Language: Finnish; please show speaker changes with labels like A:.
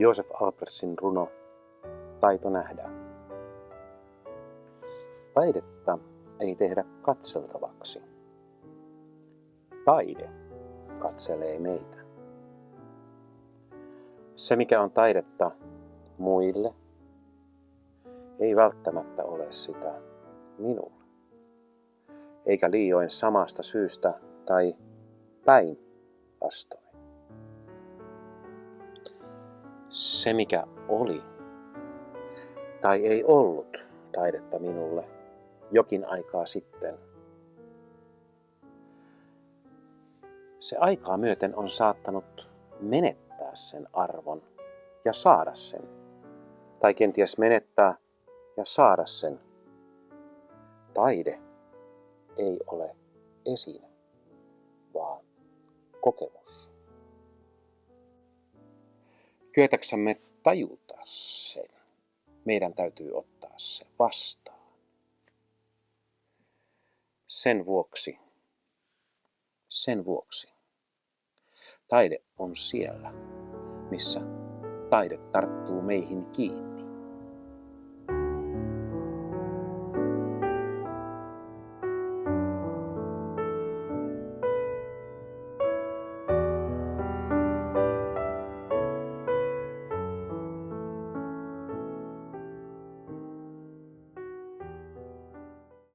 A: Josef Albrechtsin runo Taito nähdä. Taidetta ei tehdä katseltavaksi. Taide katselee meitä. Se, mikä on taidetta muille, ei välttämättä ole sitä minulle. Eikä liioin samasta syystä tai päinvastoin. Se, mikä oli tai ei ollut taidetta minulle jokin aikaa sitten, se aikaa myöten on saattanut menettää sen arvon ja saada sen. Tai kenties menettää ja saada sen. Taide ei ole esine, vaan kokemus. Kyetäksemme tajuta sen, meidän täytyy ottaa se vastaan. Sen vuoksi taide on siellä, missä taide tarttuu meihin kiinni.